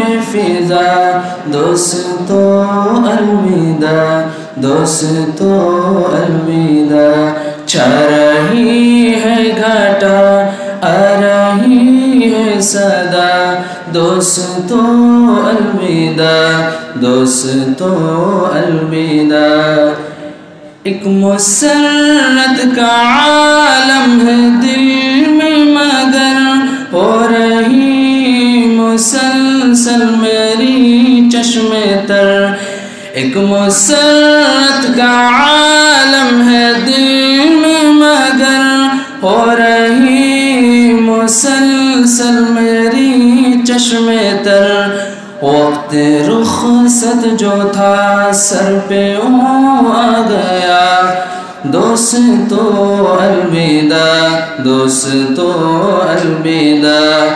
ہے فضا دوستو الوداع دوستو الوداع چھا رہی ہے گھٹا آ رہی ہے صدا دوستو الوداع دوستو الوداع ایک مسرت کا عالم ہے دل میں مگر ہو رہی مسلسل میری چشم تر ایک مسرت کا عالم ہے دل میں مگر ہو رہی مسلسل میری چشم تر وقت رخصت جو تھا سر پہ آ گیا دوستو الوداع دوستو الوداع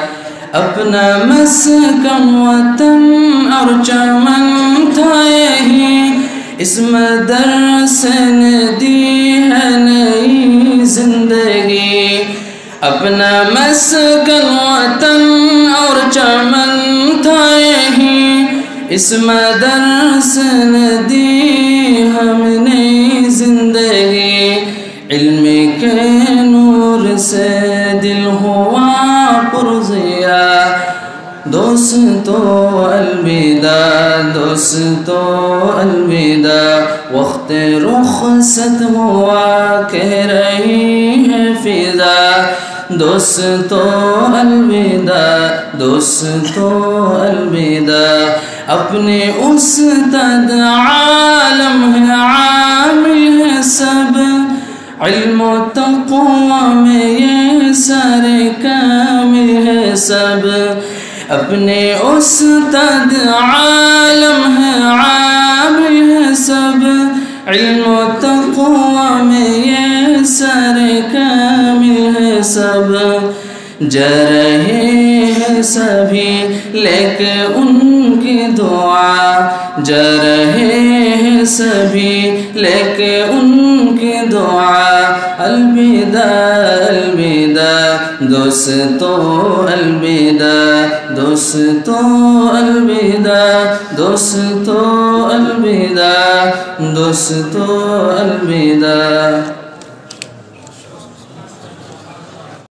اپنا مسکن وطن اور چمن تھا یہی اس مدرسے نے دی ہے نئی زندگی اپنا مسکن وطن اور چمن تھا یہی اس مدرسے نے دی ہم نئی زندگی علم کے نور سے دل ہوا پرضیاء دوستو الوداع دوستو الوداع وقت رخصت ہوا کہہ رہی ہے فضا دوستو الوداع دوستو الوداع اپنے استاد عالم ہے عامل ہے سب علم و تقوی میں یہ سارے کامل ہے سب اپنے استاد عالم ہے عامل ہے سب علم و تقوی میں یہ سارے کامل ہے سب جا رہے ہیں سبھی لے کے ان کی دعا جا رہے ہیں سبھی لے کے ان کی دعا الوداع الوداع دوستو الوداع دوستو الوداع دوستو الوداع دوستو الوداع